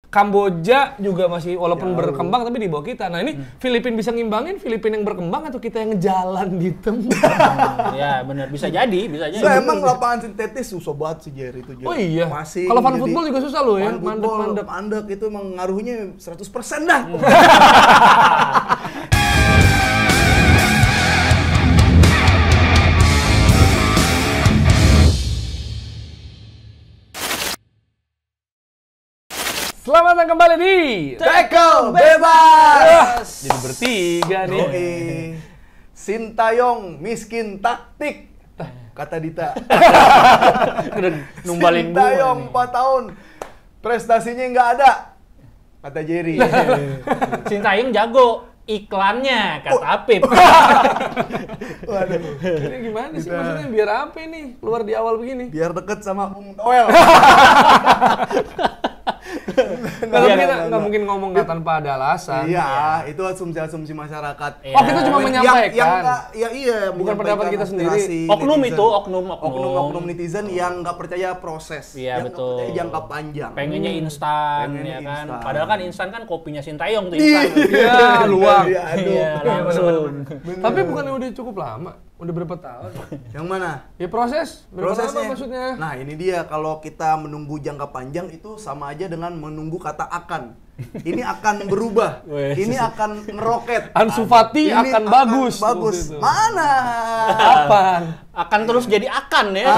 Kamboja juga masih walaupun berkembang tapi di bawah kita. Nah ini Filipina bisa ngimbangin, Filipina yang berkembang atau kita yang ngejalan di tempat? Ya benar, bisa jadi. Nah, emang lapangan sintetis susah banget sih Jerry itu. Oh iya. Masih. Kalau fun football juga susah loh ya, mandek itu emang ngaruhnya 100% dah. Selamat datang kembali di Tackle Bebas. Jadi bertiga nih. Sintayong miskin taktik, kata Dita. Udah numbalin gua. Sintayong 4 tahun, prestasinya nggak ada, kata Jerry. Sintayong jago iklannya, kata Apip. Waduh. Ini gimana sih maksudnya biar apa ini keluar di awal begini? Biar deket sama Noel. Nggak mungkin ngomong nggak tanpa ada alasan. Iya, itu asumsi-asumsi masyarakat. Oh, kita cuma menyampaikan. Bukan pendapat kita sendiri. Oknum netizen. itu, oknum Netizen yang nggak percaya proses. Iya, yang betul. nggak percaya jangka panjang. Pengennya instan, Pengennya ya kan. instan. Padahal kan instan kan kopinya Sintayong tuh instan. Iya, luang. Iya, langsung. Tapi bukannya udah cukup lama? Udah berapa tahun? Yang mana? Ya proses. Berapa Prosesnya. lama maksudnya? Nah, ini dia, kalau kita menunggu jangka panjang itu sama aja dengan menunggu kata akan. Ini akan berubah. Ini akan ngeroket. Ansu Fati Ini akan bagus. Bagus. Gitu. Mana? Kapan? Akan terus jadi akan ya.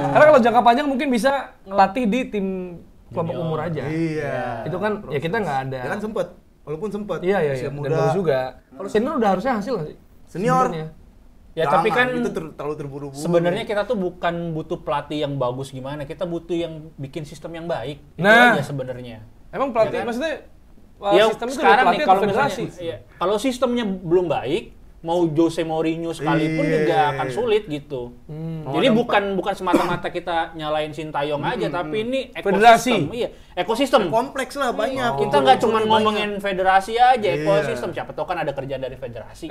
Karena kalau jangka panjang mungkin bisa ngelatih di tim kelompok umur aja. Iya. Itu kan ya kita nggak ada. Ya kan sempet. Walaupun sempet. Iya. Usia Dan muda. bagus juga. Kalau senior udah harusnya hasil nggak sih? Senior. Sebenarnya. Ya tapi kan itu terlalu terburu-buru. sebenarnya kita tuh bukan butuh pelatih yang bagus gimana, kita butuh yang bikin sistem yang baik. Itu Nah. aja sebenarnya. Emang pelatih Ya kan? maksudnya Ya sistem itu sekarang nih pelatih kalau atau misalnya federasi? ya, kalau sistemnya belum baik, mau Jose Mourinho sekalipun Iya. juga akan sulit gitu. Jadi bukan semata-mata kita nyalain Sintayong aja, tapi ini Federasi. ekosistem. Iya, ekosistem. kompleks lah banyak. Kita nggak cuma Banyak. ngomongin federasi aja, Iya. ekosistem. Siapa tahu kan ada kerjaan dari federasi.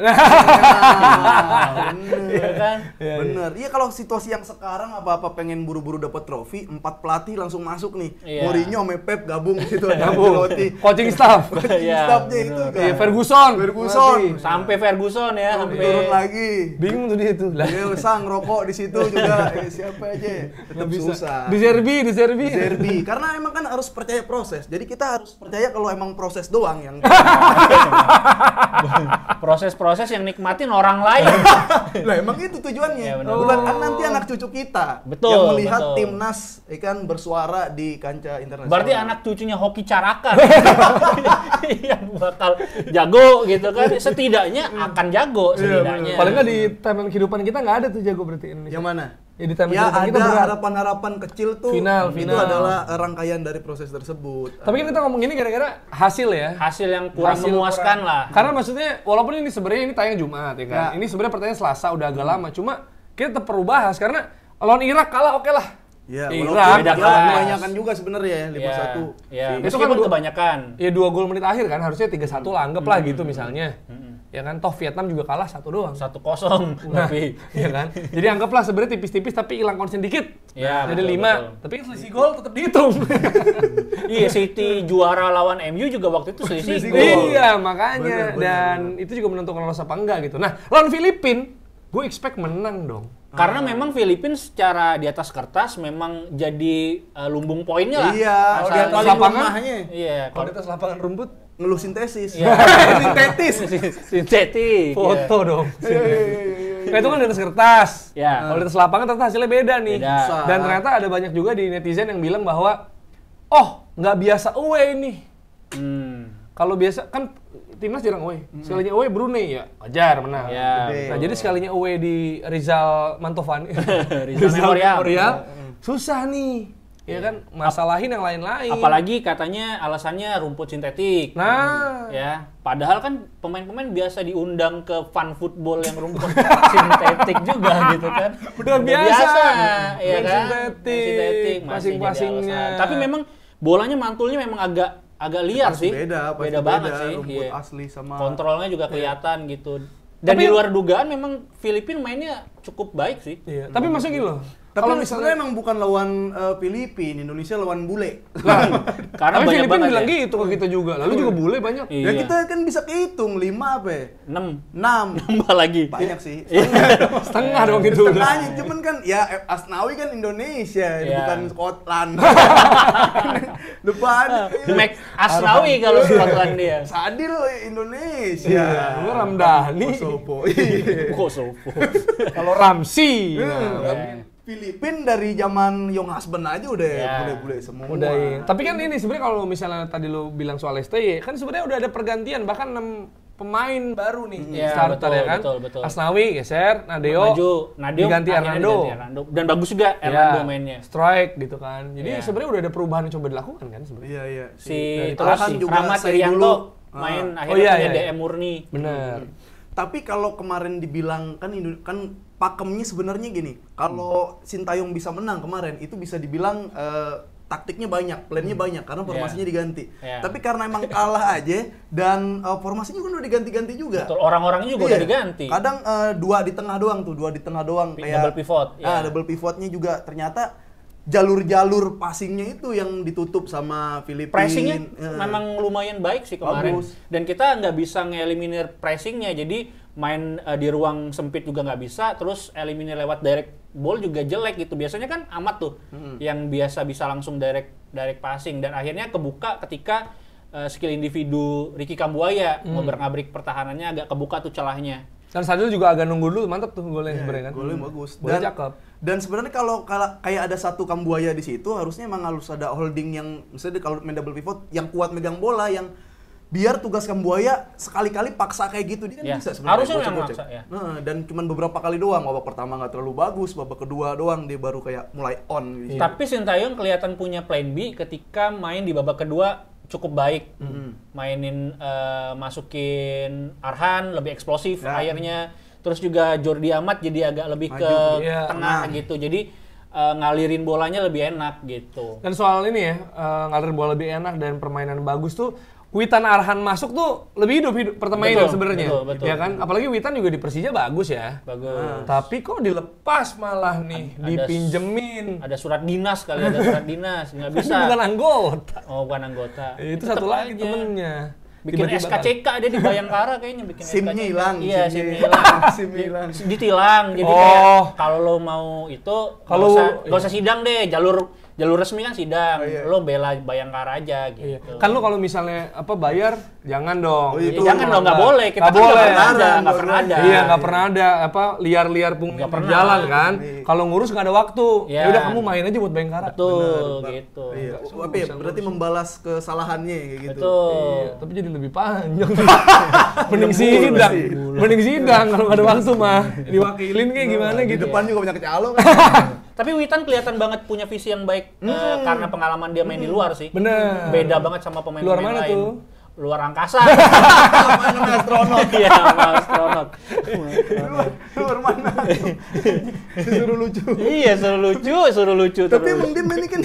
Bener. Iya kan? Bener. Iya, kalau situasi yang sekarang apa-apa pengen buru-buru dapat trofi, 4 pelatih langsung masuk nih. Iya. Mourinho sama Pep gabung situ ada Gabung. Ancelotti. Coaching staff. Iya, Staffnya bener. itu kan. Iya, Ferguson. Sampai Ferguson ya, sampai Turun lagi. Bingung tuh dia tuh. Lah. Dia usah ngerokok di situ juga. Siapa aja. Tetap susah. Di Serbi. Derby. Karena emang kan harus percaya proses. Jadi kita harus percaya kalau emang proses doang yang proses-proses yang nikmatin orang lain. lah emang itu tujuannya. Ya, benar. Bukan kan nanti anak cucu kita Betul, yang melihat betul. timnas ikan bersuara di kancah internasional. Berarti anak cucunya Hoki Carakan yang bakal jago gitu kan. Setidaknya akan jago setidaknya. Paling nggak di timeline kehidupan kita nggak ada tuh jago berarti Indonesia. Yang mana? Ya di timeline Ya kehidupan kita ada berat. harapan-harapan kecil tuh. Final. Itu adalah rangkaian dari proses tersebut. Tapi kan kita ngomong ini gara-gara hasil ya. Hasil yang kurang Hasil memuaskan kurang. lah. Karena maksudnya walaupun ini sebenarnya ini tayang Jumat ya kan. Ya. Ini sebenarnya pertanyaan Selasa udah agak lama. Cuma kita tetap perlu bahas karena lawan Irak kalah oke lah. Ya, Irak, walaupun beda ya, kelas. kebanyakan juga sebenarnya ya 5-1. Ya, Itu meskipun kan kebanyakan. Ya 2 gol menit akhir kan harusnya 3-1 lah anggaplah gitu misalnya. Ya kan toh Vietnam juga kalah 1 doang. 1-0 Nah, tapi ya kan. Jadi anggaplah sebenarnya tipis-tipis tapi hilang konsen dikit. Ya, Jadi betul, 5. betul. Tapi selisih gol tetap dihitung. iya, City juara lawan MU juga waktu itu selisih Selisih gol. gol. Iya, makanya. Bener. Dan itu juga menentukan lolos apa enggak gitu. Nah, lawan Filipina, gue expect menang dong. Karena memang Filipina secara di atas kertas memang jadi lumbung poinnya lah. Iya, Asal- dia paling lapangan. lemahnya Iya, Kalau di atas lapangan rumput, ngeluh sintesis. Iya. Sintetis. sintetik. foto dong. Nah, itu kan di atas kertas. Ya. Kalau di atas lapangan ternyata hasilnya beda nih. Beda. Dan ternyata ada banyak juga di netizen yang bilang bahwa, oh nggak biasa away nih. Kalau biasa kan timnas jarang away. Sekalinya away Brunei ya, wajar menang. Ya, Nah, jadi sekalinya away di Rizal Mantovani, Rizal Memorial. susah nih. Ya kan, masalahin yang lain-lain. Apalagi katanya alasannya rumput sintetik. Nah, Ya, padahal kan pemain-pemain biasa diundang ke fun football yang rumput sintetik juga gitu kan. Udah biasa. Iya Main kan? sintetik, Main sintetik masih jadi passing-passingnya. alasan. Tapi memang bolanya mantulnya memang agak liar sih. Pasti banget sih. rumput Iya. asli sama Kontrolnya juga kelihatan gitu. Dan Tapi- di luar dugaan memang Filipina mainnya cukup baik sih. iya. Tapi maksudnya gini loh, Tapi kalau sebenarnya emang bukan lawan Filipina, Indonesia lawan bule. Karena tapi banyak Filipina banget bilang ya. gitu ke kita juga. Lalu juga bule banyak. Iya. Ya kita kan bisa kehitung 5 apa ya? 6 6. nambah lagi. Banyak sih. Setengah dong gitu. Setengahnya, cuman kan ya Asnawi kan Indonesia, Iya. bukan Scotland. Depan. Mac Asnawi kalau Scotland dia. Sadil Indonesia. Iya, lu Ramdhani. Kosovo. Iya. Kosovo. Kalau Ramsi. Filipin dari zaman Young Husband aja udah Ya. bule-bule semua. Udah iya. Tapi kan ini sebenarnya kalau misalnya tadi lu bilang soal STY, kan sebenarnya udah ada pergantian bahkan 6 pemain baru nih Iya, starter betul, ya kan. betul. Asnawi geser, Nadeo Maju, Nadeo diganti akhirnya Hernando. diganti Hernando. Dan bagus juga Hernando Ya, mainnya. strike gitu kan. Jadi Iya. sebenarnya udah ada perubahan yang coba dilakukan kan sebenarnya. Iya, iya. Si Arhan terus si juga Rahmat saya Irianto dulu. main Oh, akhirnya iya, punya iya. DM murni. Bener. Tapi kalau kemarin dibilang kan pakemnya sebenarnya gini, kalau Sintayong bisa menang kemarin itu bisa dibilang taktiknya banyak, plannya banyak karena formasinya diganti. Yeah. Tapi karena emang kalah aja dan formasinya kan udah diganti-ganti juga. Betul, orang-orangnya juga udah Iya. diganti. Kadang dua di tengah doang kayak Double pivot, ya. Double pivotnya juga ternyata jalur-jalur passingnya itu yang ditutup sama Filipina. Pressingnya memang lumayan baik sih kemarin. Bagus. Dan kita nggak bisa ngeeliminir pressingnya, jadi main di ruang sempit juga nggak bisa, terus eliminir lewat direct ball juga jelek gitu. Biasanya kan Amat tuh yang biasa bisa langsung direct passing, dan akhirnya kebuka ketika skill individu Ricky Kambuaya ngobrak-ngabrik pertahanannya agak kebuka tuh celahnya. Dan Sadil juga agak nunggu dulu, mantap tuh golnya sebenarnya kan. Golnya bagus. Golnya cakep. Dan sebenarnya kalau kayak ada satu Kambuaya di situ, harusnya emang harus ada holding yang misalnya kalau main double pivot yang kuat megang bola, yang biar tugas Kambuaya sekali-kali paksa kayak gitu dia kan Ya, bisa sebenarnya. harusnya memang gocek-gocek. maksa, ya. Nah, dan cuman beberapa kali doang. Babak pertama nggak terlalu bagus, babak kedua doang dia baru kayak mulai on gitu. Tapi Sintayong kelihatan punya plan B ketika main di babak kedua cukup baik. Mainin masukin Arhan lebih eksplosif Ya. akhirnya. Terus juga Jordi Amat jadi agak lebih Maju, ke iya. tengah gitu. Jadi ngalirin bolanya lebih enak gitu. Dan soal ini ya, ngalir bola lebih enak dan permainan bagus tuh, Witan Arhan masuk tuh lebih hidup pertemanan Betul, sebenarnya. betul. Ya kan? Apalagi Witan juga di Persija bagus ya. Bagus. Tapi kok dilepas malah nih, dipinjemin. Ada surat dinas kali, ada surat dinas. Nggak Ini bisa. bukan anggota. Oh, bukan anggota. Itu Tetep satu lagi aja. temennya. Bikin Tiba-tiba SKCK dia di Bayangkara kayaknya bikin SIM-nya SKCK. hilang, Iya, SIM-nya SIM-nya hilang. hilang. SIM-nya hilang. Ditilang. Jadi Oh. kayak kalau lo mau itu Kalau- nggak usah sidang deh, jalur resmi kan sidang. Oh, iya. Lo bela Bayangkara aja gitu. Iya. Kan lu kalau misalnya bayar, jangan dong. Oh, Ya, itu jangan dong, nggak boleh. Kita Nggak kan nggak boleh. pernah ada, nggak Nggak pernah ada. Iya, nggak pernah ada liar-liar Nggak di pernah. jalan kan. Iya. Kalau ngurus nggak ada waktu. Iya. Ya udah kamu main aja buat Bayangkara. Betul, Benar. gitu. Iya. Apa ya? Berarti membalas kesalahannya kayak gitu. Betul. Iya, tapi jadi lebih panjang. Mending sidang. Mending sidang kalau nggak ada waktu mah. Diwakilin kayak gimana Di gitu. depan juga banyak calo kan. Tapi Witan kelihatan banget punya visi yang baik karena pengalaman dia main di luar sih. Bener. Beda banget sama pemain-pemain Luar mana lain. tuh? Luar angkasa. Mana astronot. Iya, sama astronot. Luar mana? Disuruh lucu. Iya, suruh lucu Tapi terus. emang dia mainnya kan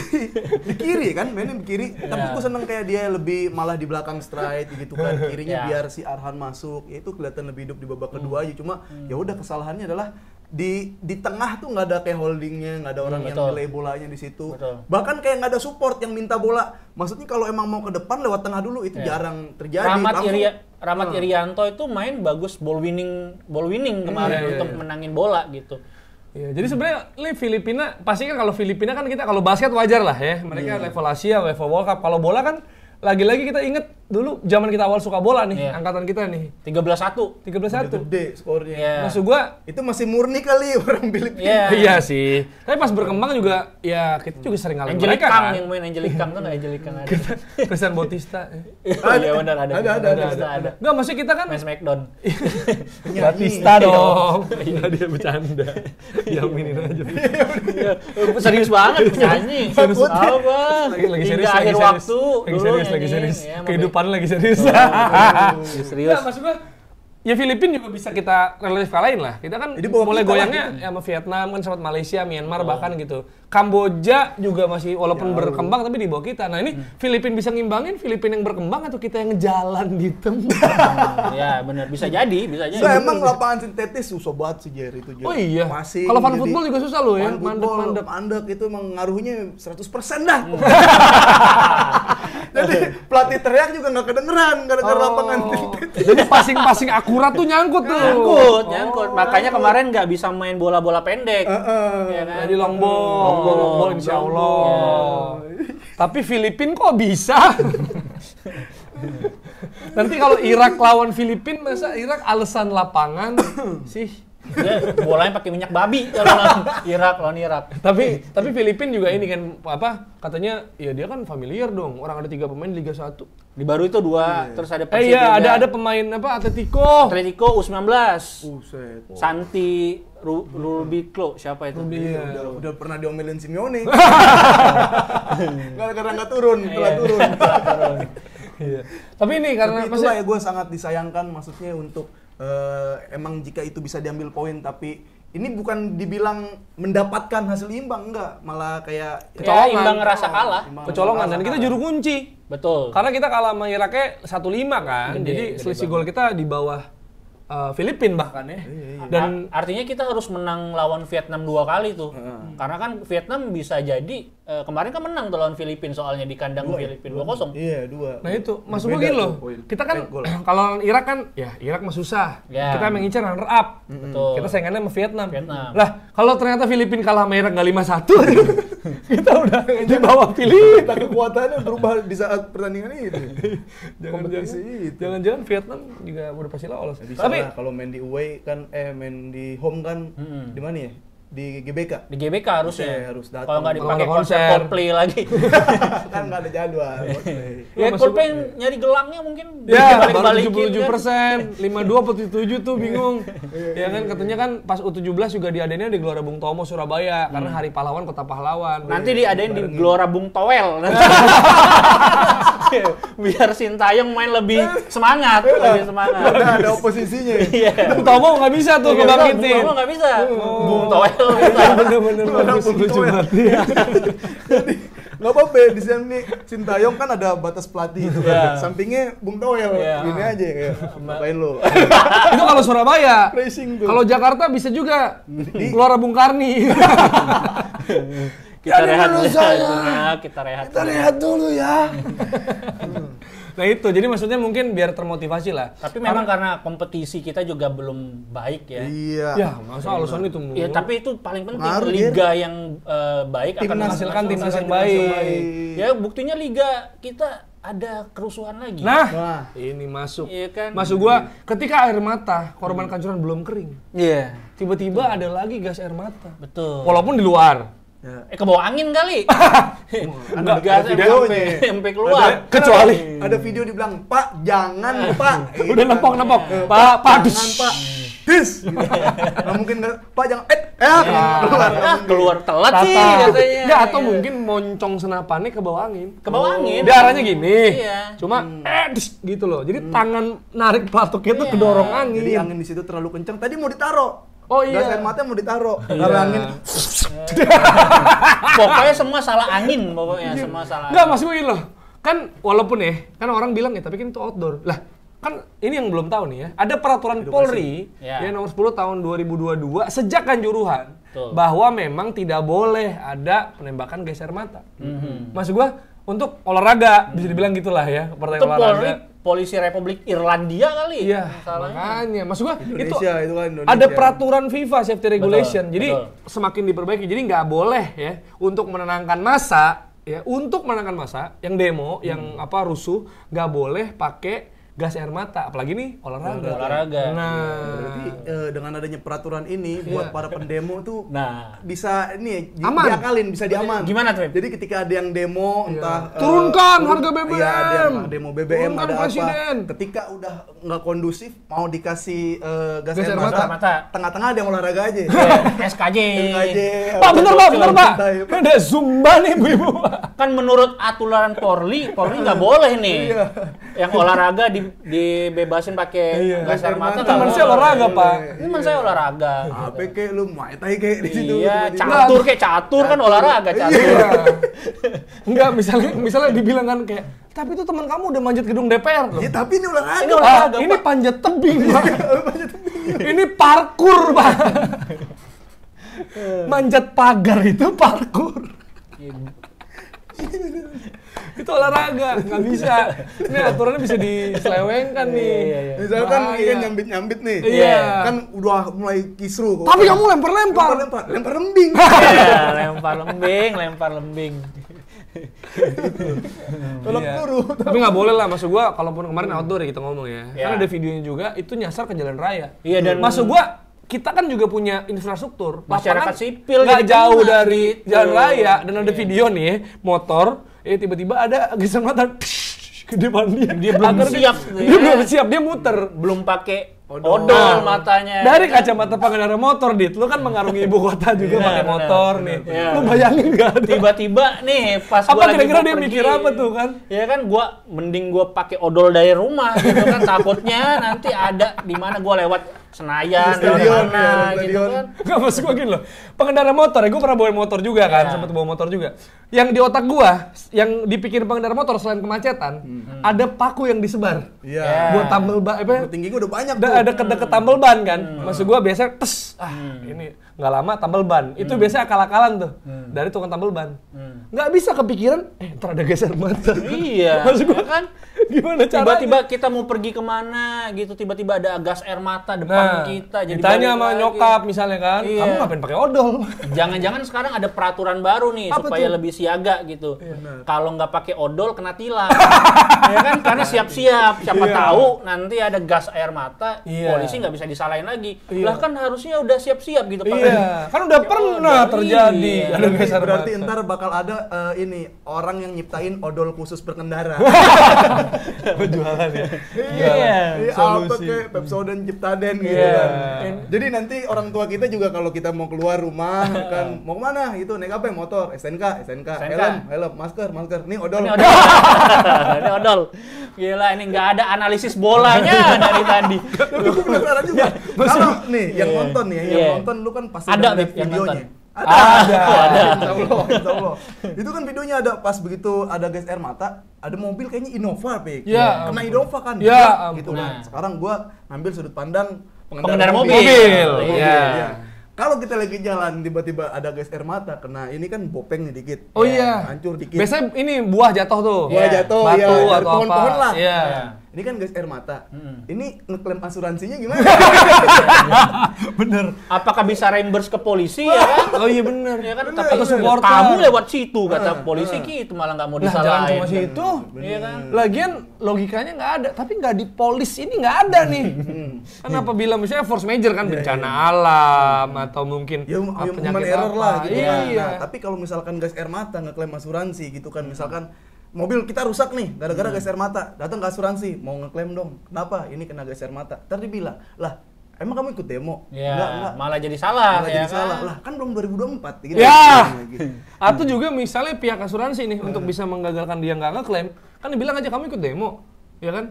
di kiri kan, mainnya di kiri. Tapi Iya. gue seneng kayak dia lebih malah di belakang strike gitu kan. Kirinya Iya. biar si Arhan masuk. Ya itu kelihatan lebih hidup di babak kedua aja. Cuma ya udah kesalahannya adalah di tengah tuh nggak ada kayak holdingnya, nggak ada orang yang betul. nilai bolanya di situ. Betul. Bahkan kayak nggak ada support yang minta bola. Maksudnya kalau emang mau ke depan lewat tengah dulu itu Iya. jarang terjadi. Rahmat Irianto itu main bagus ball winning kemarin Iya, untuk iya. menangin bola gitu. Iya, jadi sebenarnya ini Filipina pasti kan, kalau Filipina kan kita kalau basket wajar lah ya. Mereka level Asia, level World Cup. Kalau bola kan lagi-lagi kita inget dulu zaman kita awal suka bola nih, Iya. angkatan kita nih. 13-1. 13-1. Gede skornya. Iya. Maksud gua Itu masih murni kali orang Filipina. Iya. iya sih. Tapi pas berkembang juga ya kita juga sering ngalamin Angelic mereka Kang kan. yang main Angelic Kang tuh nggak Angelic Kang ada. Christian Bautista. Iya benar ada. Ada. Enggak, maksudnya kita kan Main Smackdown. Batista dong. Enggak, dia bercanda. Diaminin aja. Iya, serius banget nyanyi. Serius. Apa? Lagi serius, Hingga akhir serius. waktu. Lagi dulu serius, lagi nyanyiin. serius. Ya, Kehidupan lagi serius. Serius. Enggak, maksud gua Ya Filipina juga bisa kita relatif kalahin lah. Kita kan Jadi bawa mulai kita lah goyangnya ya sama Vietnam kan sempat Malaysia, Myanmar bahkan gitu. Kamboja juga masih walaupun berkembang tapi di bawah kita. Nah ini Filipina bisa ngimbangin, Filipina yang berkembang atau kita yang jalan di tempat? Ya benar, bisa jadi. Nah, emang lapangan sintetis susah banget sih Jer itu Jer. Oh iya. Passing, Kalau fun jadi football juga susah loh ya, fun football, mandek itu emang ngaruhnya 100% dah. Jadi pelatih teriak juga nggak kedengeran gara-gara lapangan sintetis. Jadi passing akurat tuh nyangkut tuh. Nyangkut. Makanya kemarin nggak bisa main bola-bola pendek. Ya kan? Jadi long ball insya Allah. Tapi Filipina kok bisa? Nanti kalau Irak lawan Filipina, masa Irak alasan lapangan sih? Dia bolanya pakai minyak babi kalau lawan Irak. Tapi Filipina juga ini kan katanya ya dia kan familiar dong. Orang ada 3 pemain Liga 1. Di baru itu 2, terus ada Persib. Iya, ada pemain Atletico U19. Buset. Santi Rubiclo, siapa itu? Udah pernah diomelin Simeone. Gara-gara nggak turun, telah turun. Iya. Tapi ini karena Tapi itulah ya gue sangat disayangkan maksudnya untuk emang jika itu bisa diambil poin tapi ini bukan dibilang mendapatkan hasil imbang, enggak, malah kayak Ya, imbang ngerasa kalah. Kecolongan dan kita juru kunci. Betul. Karena kita kalah sama Iraknya 1-5 kan. Jadi selisih gol kita di bawah Filipina bahkan ya. Dan artinya kita harus menang lawan Vietnam 2 kali tuh. Karena kan Vietnam bisa jadi kemarin kan menang tuh lawan Filipina soalnya di kandang Filipina 2-0. Iya, 2. Nah itu, maksud gue gini loh. Kita kan kalau lawan Irak kan ya Irak mah susah. Ya. Kita mengincar runner up. Betul. Kita saingannya sama Vietnam. Vietnam. Lah, kalau ternyata Filipina kalah sama Irak nggak 5-1, kita udah di bawah Filipina. Kita kekuatannya berubah di saat pertandingan itu. Jangan-jangan Vietnam juga udah pasti lolos. Tapi kalau main di away kan main di home kan di mana ya? Di GBK. Di GBK harusnya. Iya, harus datang. Kalau nggak dipakai Kalau konser konser. Coldplay lagi. Kan nggak ada jadwal. Ya Coldplay nyari gelangnya mungkin Ya, baru balik-balikin 77%, 52 47 tuh bingung. Ya kan katanya kan pas U17 juga diadainnya di Gelora Bung Tomo Surabaya karena Hari Pahlawan Kota Pahlawan. Nanti diadain di Gelora Bung Toel. Biar Sintayong main lebih semangat, Ada oposisinya. Iya. Bung Tomo nggak bisa tuh kebangkitin. Bung nggak bisa. Bung Toel. Bener-bener bagus lucu banget. Jadi nggak apa-apa di sini Sintayong kan ada batas pelatih itu kan. Sampingnya Bung Toel. Gini aja kayak ngapain lo. Itu kalau Surabaya. Racing tuh. Kalau Jakarta bisa juga di Gelora Bung Karni. Kita rehat dulu dulu. Kita rehat. Kita lihat dulu ya. Nah itu, jadi maksudnya mungkin biar termotivasi lah. Tapi memang karena kompetisi kita juga belum baik ya. Iya. Ya, masa alasan itu mulu. Ya tapi itu paling penting. Ngaruh, liga yang baik akan menghasilkan timnas yang baik. baik. Ya buktinya liga kita ada kerusuhan lagi. Nah, ini masuk. Iya kan? Masuk gua, ketika air mata korban kancuran belum kering, Iya. tiba-tiba ada lagi gas air mata. Betul. Walaupun di luar. Ke bawah angin kali. Ada Gas videonya. sampai keluar. Kecuali Ada video dibilang, "Pak, jangan, Pak." udah nempok. Pak, Jangan, Pak. Dis. Gitu. Nggak mungkin nggak, "Pak, jangan." Keluar telat sih Tata. biasanya. Nggak, atau mungkin moncong senapannya ke bawah angin. Ke bawah angin. Dia arahnya gini. Iya. Cuma gitu loh. Jadi tangan narik pelatuknya tuh kedorong angin. Jadi angin di situ terlalu kencang. Tadi mau ditaro. Oh iya. Gas air mata mau ditaro. Karena angin. Pokoknya semua salah angin pokoknya, semua salah. Nggak, maksud gue gini loh. Kan walaupun ya, kan orang bilang ya, tapi kan itu outdoor. Lah, kan ini yang belum tahu nih ya. Ada peraturan Polri Ya. nomor 10 tahun 2022 sejak Kanjuruhan Betul. bahwa memang tidak boleh ada penembakan gas air mata. Maksud gua untuk olahraga bisa dibilang gitulah ya, Itu olahraga. polisi Republik Irlandia kali. Iya, masalahnya. makanya. Maksud gua Indonesia itu kan Indonesia. ada peraturan FIFA safety regulation. Betul, Jadi betul. semakin diperbaiki. Jadi nggak boleh ya untuk menenangkan massa yang demo, yang rusuh, nggak boleh pakai gas air mata, apalagi nih olahraga. Nah, Berarti dengan adanya peraturan ini buat para pendemo tuh Nah, bisa Aman. diakalin, bisa diaman. Gimana tuh? Jadi ketika ada yang demo entah Turunkan harga BBM. Iya, ada yang demo BBM, Turunkan ada presiden. apa. Ketika udah nggak kondusif mau dikasih gas Gas air air mata, mata. tengah-tengah ada yang olahraga aja. SKJ. SKJ. Pak, bentar Pak. Santai. Ada Zumba nih, Bu Ibu. Kan menurut aturan Polri nggak boleh nih. Yang olahraga dibebasin pakai gas air mata. Teman saya olahraga, Pak. Teman saya olahraga. Apa kek lu Muay Thai kek di situ. Iya, catur kan olahraga catur. Enggak, misalnya dibilang kan kayak, tapi itu teman kamu udah manjat gedung DPR loh. Ya tapi ini olahraga. Ini olahraga, Ini Pak. panjat tebing, Pak. Ini parkur, Pak. Manjat pagar itu parkur. Itu olahraga, nggak bisa. Ini aturannya bisa diselewengkan nih. Misalkan Bahaya. ini kan nyambit nih. Iya. Kan udah mulai kisru. Tapi kamu lempar-lempar. Lempar lembing. Iya, lempar lembing. Tolak Iya. guru. Tapi nggak boleh lah, maksud gua, kalaupun kemarin outdoor ya kita ngomong ya. Ya. Karena ada videonya juga, itu nyasar ke jalan raya. Iya, dan maksud gua, kita kan juga punya infrastruktur. Masyarakat Lapangan sipil nggak jadi jauh kena, dari gitu. jalan raya, dan ada video nih, motor, tiba-tiba ada geser mata ke depan dia. Dia belum Agar siap, Dia belum siap, dia muter. belum pakai Odol. odol matanya. Dari kacamata pengendara motor, Dit, lu kan mengarungi ibu kota juga pakai motor nih. Iya. Lu bayangin nggak? Tiba-tiba nih pas Apa gua lagi kira-kira mau dia pergi, mikir apa tuh kan? Ya kan mending gua pakai odol dari rumah gitu kan, takutnya nanti ada di mana gua lewat Senayan Stadion, dari mana ya, gitu stadion. kan. Gak, maksud gue gini loh, pengendara motor ya, gue pernah bawa motor juga kan, sempet bawa motor juga. Yang di otak gue, yang dipikir pengendara motor selain kemacetan, ada paku yang disebar. Iya. Buat tambal ban, Tinggi gua udah banyak tuh. ada deket tambal ban kan. Maksud gue biasanya, ini nggak lama tambal ban. Itu biasanya akal-akalan tuh, dari tukang tambal ban. Nggak bisa kepikiran, ntar ada geser mata. Iya, Maksud gue ya kan? Gimana caranya? Tiba-tiba kita mau pergi kemana gitu, tiba-tiba ada gas air mata depan kita. Jadi ditanya balik sama lagi. nyokap misalnya kan, Iya. kamu ngapain pakai odol? Jangan-jangan sekarang ada peraturan baru nih Apa supaya tuh? lebih siaga gitu. Kalau nggak pakai odol kena tilang. Ya kan, karena siap-siap. Siapa Iya. tahu nanti ada gas air mata, Iya. polisi nggak bisa disalahin lagi. Iya. Lah kan harusnya udah siap-siap gitu Pak. Iya, kan udah pernah odol, terjadi. iya. Ada geser Berarti mata. ntar bakal ada ini orang yang nyiptain odol khusus berkendara. Jualan ya. Iya. Apa kek Pepsodent Ciptaden gitu Iya. kan. Jadi nanti orang tua kita juga kalau kita mau keluar rumah kan mau kemana gitu naik apa ya? Motor, STNK, helm, masker. Nih odol. Ini odol. Ini odol. Gila, ini nggak ada analisis bolanya dari tadi. Tapi gue penasaran juga. Kalau nih yang nonton nih, Iya. yang nonton lu kan pasti Ada udah nih lihat yang videonya. nonton. Ada. Insya Allah. Itu kan videonya ada pas begitu ada gas air mata, ada mobil kayaknya Innova, Pik. Ya, Kena Innova kan. Ya, gitu ampun. kan. Sekarang gua ngambil sudut pandang Pengendara mobil. mobil. Iya. Iya. Kalau kita lagi jalan tiba-tiba ada gas air mata kena ini kan bopeng nih dikit. Oh iya. Hancur dikit. Biasanya ini buah jatuh tuh. Buah Iya. jatuh Batu ya, atau dari apa. pohon-pohon lah. Iya. Ini kan gas air mata. Ini ngeklaim asuransinya gimana? Bener. Apakah bisa reimburse ke polisi ya kan? Oh iya bener. Ya kan, Bener, tapi atau supporter. kamu lewat situ kata polisi gitu malah nggak mau Lah jangan disalahin. cuma situ. Iya kan? Lagian logikanya nggak ada, tapi nggak di polis ini nggak ada nih. Kan apabila misalnya force major kan bencana alam atau mungkin Ya human penyakit error apa. lah gitu kan. Iya. Nah, tapi kalau misalkan gas air mata ngeklaim asuransi gitu kan, misalkan mobil kita rusak nih gara-gara gas air mata, datang ke asuransi mau ngeklaim dong. Kenapa? Ini kena gas air mata. Ntar dibilang, "Lah, emang kamu ikut demo?" Ya, Enggak. malah jadi salah Malah ya jadi kan? salah. Lah, kan belum 2024 gitu. Ya. Gitu. Atau juga misalnya pihak asuransi nih untuk bisa menggagalkan dia nggak ngeklaim, kan dibilang aja kamu ikut demo, ya kan?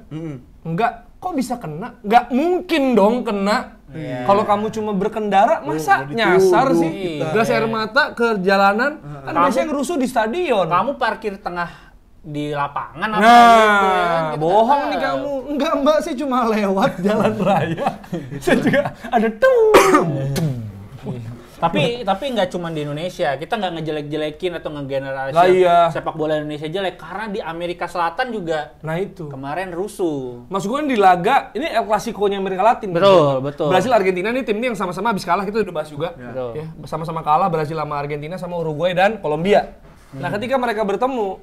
Enggak, kok bisa kena? Nggak mungkin dong kena. Iya. Kalau kamu cuma berkendara, masa mau nyasar dituduh sih? kita. Gas air mata ke jalanan, kan Kamu- biasanya ngerusuh di stadion. Kamu parkir tengah di lapangan apa Nah, gitu ya kan? Kita bohong nggak nih tahu. kamu. Enggak mbak sih cuma lewat jalan raya. Saya juga ada tuh. Tapi nggak cuma di Indonesia, kita nggak ngejelek-jelekin atau ngegeneralisir Lah iya. sepak bola Indonesia jelek, karena di Amerika Selatan juga Nah itu. kemarin rusuh. Maksud gue di laga, ini El Clasico-nya Amerika Latin. Betul. Brasil Argentina nih tim ini yang sama-sama habis kalah, kita udah bahas juga. Betul. Ya, sama-sama kalah Brasil sama Argentina sama Uruguay dan Kolombia. Nah, ketika mereka bertemu,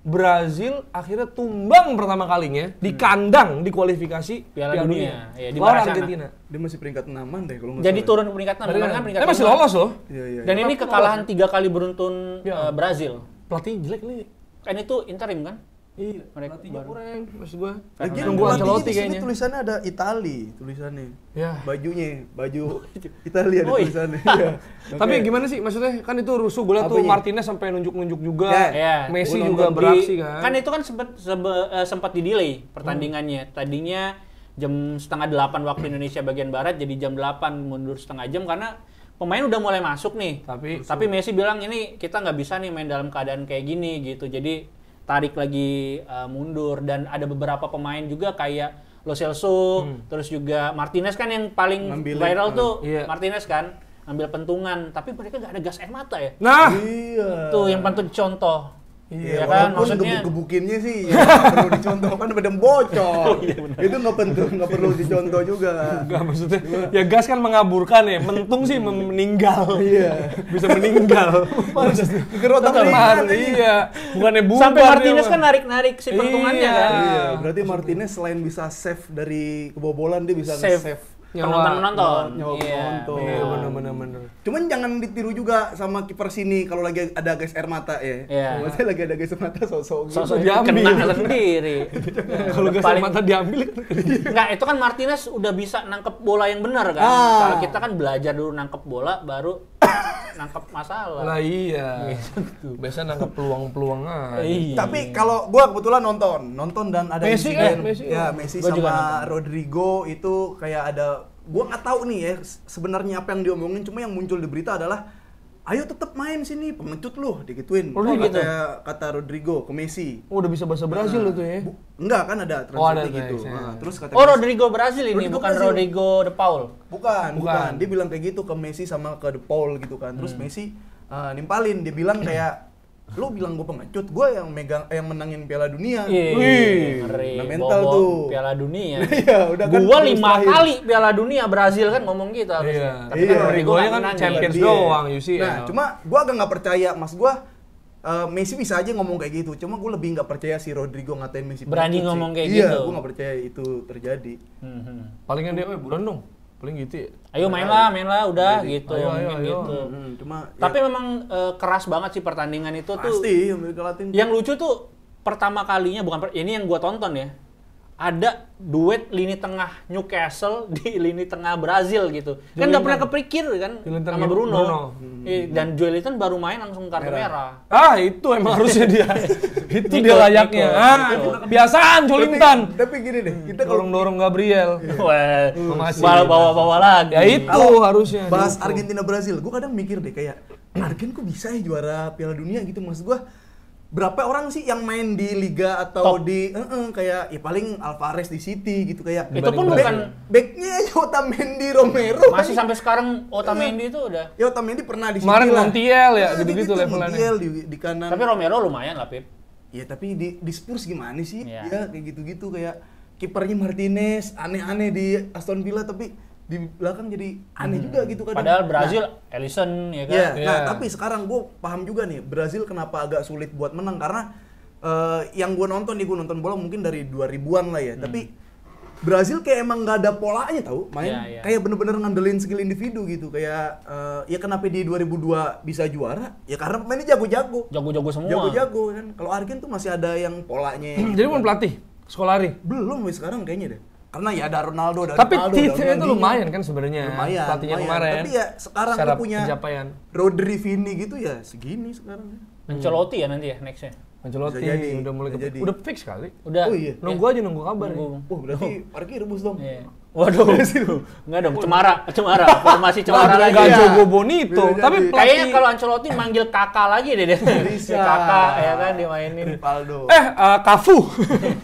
Brazil akhirnya tumbang pertama kalinya di kandang di kualifikasi Piala Dunia. Ya, di lawan Maracana. Argentina. Dia masih peringkat 6-an deh kalau nggak Jadi salah. turun ke peringkat 6, kemarin kan peringkat Dia masih 5. lolos loh. Iya, iya. Dan ini kekalahan 3 kali beruntun Ya. Brazil. Pelatih jelek nih. Kan itu interim kan? Iya, Mereka pelatihnya baru. kurang, maksud gua. Lagi Nunggu pelatihnya Ancelotti di sini kayaknya. tulisannya ada Itali tulisannya. Ya. Baju Italia ada Oh, iya. tulisannya. Iya. Tapi Oke. gimana sih maksudnya kan itu rusuh gue liat tuh Apanya? Martinez sampai nunjuk-nunjuk juga. Ya. Messi Gua juga nonton beraksi kan. Kan itu kan sempat di-delay pertandingannya. Tadinya jam 7:30 waktu Indonesia bagian barat, jadi jam 8 mundur setengah jam karena pemain udah mulai masuk nih. Tapi Messi bilang ini kita nggak bisa nih main dalam keadaan kayak gini gitu. Jadi tarik lagi mundur, dan ada beberapa pemain juga kayak Lo Celso, terus juga Martinez kan yang paling Ngambilin, viral tuh iya. Martinez kan ngambil pentungan, tapi mereka nggak ada gas air mata ya. Nah, Iya. Tuh yang patut dicontoh. Iya, Ya kan, walaupun maksudnya gebuk-gebukinnya sih ya nggak perlu dicontoh kan badan bocor. Itu nggak penting, nggak perlu dicontoh juga. enggak maksudnya ya gas kan mengaburkan ya, mentung sih meninggal. Iya. Bisa meninggal. Gerotak Teman, ringan. iya. Bukannya bubar. sampai dia Martinez mah. kan narik-narik si pentungannya Iya. kan. Iya, berarti Martinez selain bisa save dari kebobolan dia bisa Save. nge-save. Penonton-penonton. Nyawa penonton. Iya, benar. Cuman jangan ditiru juga sama kiper sini kalau lagi ada gas air mata ya. Iya. Maksudnya lagi ada gas air mata sosok gitu. Sosok diambil. kena sendiri. Kalau gas air Paling- mata diambil kan. Enggak, itu kan Martinez udah bisa nangkep bola yang benar kan. Ah. Kalau kita kan belajar dulu nangkep bola baru nangkep masalah. Lah iya. Biasa nangkep peluang-peluang aja. Iya. Tapi kalau gua kebetulan nonton dan ada Messi insiden. kan? Messi. Ya, Messi Gua juga sama Rodrigo itu kayak ada, gua nggak tahu nih ya sebenarnya apa yang diomongin, cuma yang muncul di berita adalah ayo tetap main sini, pengecut lu, digituin. Oh, gitu? Kata Rodrigo ke Messi. Oh, udah bisa bahasa Brazil itu ya. Enggak kan ada Oh, ada translate gitu. guys, ya. Nah, terus kata Oh, Messi- Rodrigo Brazil ini, Rodrigo bukan Brazil. Rodrigo De Paul. Bukan. Dia bilang kayak gitu ke Messi sama ke De Paul gitu kan. Terus Messi nimpalin, dia bilang kayak lu bilang gue pengecut, gue yang menangin Piala Dunia. Wih, ngeri. nah mental Bobo tuh. Piala Dunia. Iya, udah kan. Gua terus 5 terakhir. kali Piala Dunia Brazil kan ngomong gitu harusnya. Iya. Tapi Iya. kan Rodrigo Rodrigo-nya nggak kan menang. champions Dia. doang, UCL. Nah, cuma gua agak nggak percaya, mas gua Messi bisa aja ngomong kayak gitu. Cuma gua lebih nggak percaya si Rodrigo ngatain Messi. Berani pengecut ngomong sih. kayak Iya, gitu. gua nggak percaya itu terjadi. Palingan dia, buruan dong. Paling gitu ya. Ayo mainlah, udah Jadi, gitu, ayo, mungkin ayo. gitu. Cuma Tapi memang keras banget sih pertandingan itu tuh. pasti Amerika Latin. Yang lucu tuh pertama kalinya, ini yang gua tonton ya. Ada duet lini tengah Newcastle di lini tengah Brazil gitu. Kan nggak pernah kepikir kan Joelinton sama Bruno. Bruno. Dan Joelinton baru main langsung kartu merah. Ah, itu emang harusnya dia. Itu dia Ikut, layaknya. ikut. Ah, kebiasaan Jolinton. Tapi gini deh, kita kalau Dorong-dorong Gabriel. Wah, Masih. bawa-bawa lagi. Ya itu Kalau harusnya. bahas dihukum. Argentina Brazil, gue kadang mikir deh kayak Argen kok bisa ya juara Piala Dunia gitu, maksud gue berapa orang sih yang main di liga atau Top. di kayak ya paling Alvarez di City gitu kayak Itu pun Dibanding bukan backnya aja Otamendi, Romero masih sampai sekarang Otamendi itu udah. ya Otamendi pernah di City Kemarin lah. Montiel ya, Nah, gitu-gitu gitu, levelannya. Montiel di kanan. Tapi Romero lumayan lah, Pip. Ya tapi di Spurs gimana sih? Iya. Ya kayak gitu-gitu kayak kipernya Martinez aneh-aneh di Aston Villa tapi di belakang jadi aneh juga gitu kadang. Padahal Brazil, Alisson ya kan. Iya, Iya. nah tapi sekarang gue paham juga nih Brazil kenapa agak sulit buat menang karena yang gue nonton bola mungkin dari 2000-an lah ya, tapi Brazil kayak emang nggak ada polanya tahu main, Iya, iya. kayak bener-bener ngandelin skill individu gitu kayak ya kenapa di 2002 bisa juara ya karena pemainnya jago-jago, Jago-jago semua. jago-jago kan. Kalau Argen tuh masih ada yang polanya. Jadi mau pelatih Scolari. Belum wih, sekarang kayaknya deh. Karena ya ada Ronaldo, ada Tapi Ronaldo, ada Tite itu Ronaldinho. lumayan kan sebenarnya. Lumayan, Pelatihnya lumayan. kemarin. Tapi ya sekarang secara lu punya pencapaian. Rodri, Vini gitu ya segini sekarang. Ancelotti ya nanti ya nextnya. Ancelotti Bisa jadi, udah mulai bisa jadi. udah fix kali. Udah. Oh iya. Nunggu aja nunggu kabar nih. Nunggu. Oh berarti parkir rebus dong. Iya. Waduh. Enggak dong, Cemara. Formasi Cemara lagi. Gak ya. jago Bonito, Bisa tapi jadi. pelatih Kayaknya kalau Ancelotti manggil Kakak lagi deh dia. Bisa. Kakak ya kan dimainin. Rivaldo. Cafu.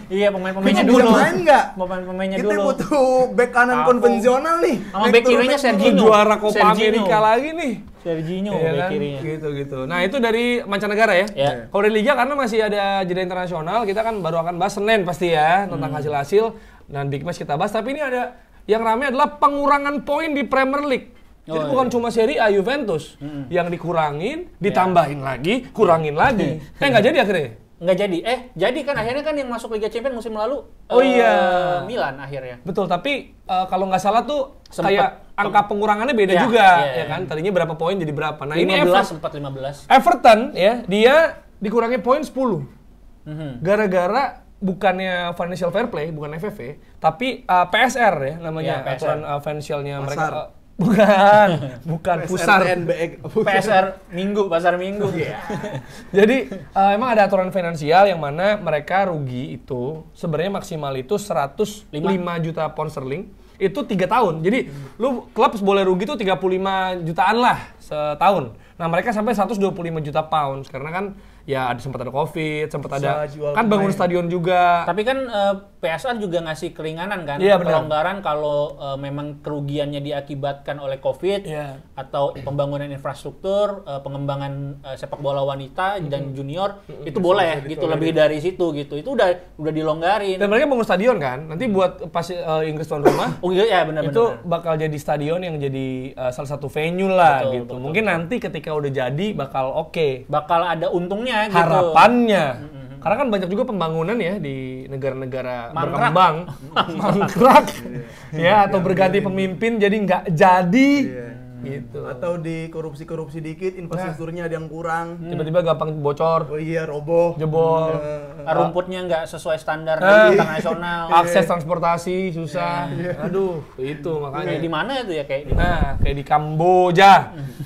Iya, pemain-pemainnya Kita dulu. bisa main nggak? Pemain-pemainnya Kita dulu. butuh back kanan Cafu. konvensional nih. Sama back kirinya turun, Serginho. Juara Copa Serginho. Amerika lagi nih. Serginho Iya bek kan? kirinya. Gitu. Nah, itu dari mancanegara ya. Ya. Kalau dari liga karena masih ada jeda internasional, kita kan baru akan bahas Senin pasti ya tentang hasil-hasil dan big match kita bahas. Tapi ini ada yang ramai adalah pengurangan poin di Premier League. Jadi Oh, bukan cuma Serie A Juventus yang dikurangin, ditambahin lagi, kurangin lagi. Nggak jadi akhirnya. Nggak jadi. Jadi kan akhirnya kan yang masuk Liga Champions musim lalu. Oh iya. Milan akhirnya. Betul, tapi kalau nggak salah tuh Sempet kayak angka pengurangannya beda Ya, juga, iya, ya kan? Tadinya berapa poin jadi berapa. Nah, ini 15 sempat 15. Everton ya, dia dikurangi poin 10. Gara-gara bukannya financial fair play, bukan FFV, tapi PSR ya namanya, PSR. aturan financialnya mereka. Pasar. Bukan pusar. PSR pasar minggu. Jadi emang ada aturan finansial yang mana mereka rugi itu sebenarnya maksimal itu 105 juta pound sterling itu 3 tahun. Jadi lu klub boleh rugi tuh 35 jutaan lah setahun. Nah, mereka sampai 125 juta pounds karena kan ya sempat ada Covid, sempat ada kan bangun stadion juga. Tapi kan PSR juga ngasih keringanan kan, Iya, benar. kelonggaran kalau memang kerugiannya diakibatkan oleh Covid Iya. atau pembangunan infrastruktur, pengembangan sepak bola wanita dan junior itu boleh gitu, lebih dari situ gitu. Itu udah dilonggarin. Dan mereka bangun stadion kan. Nanti buat pas Inggris tuan rumah Oh iya ya benar. itu bakal jadi stadion yang jadi salah satu venue lah Betul, gitu. Mungkin nanti ketika udah jadi bakal oke. bakal ada untungnya gitu. Harapannya. Karena kan banyak juga pembangunan ya di negara-negara Mangkrak. berkembang. Mangkrak. Ya, atau berganti pemimpin jadi nggak jadi. Gitu. Atau di korupsi dikit, infrastrukturnya ada yang kurang. Tiba-tiba gampang bocor, Oh iya, roboh. jebol. Rumputnya nggak sesuai standar internasional. Akses transportasi susah. Aduh, itu makanya. Kayak di mana itu ya kayak Nah, kayak di Kamboja.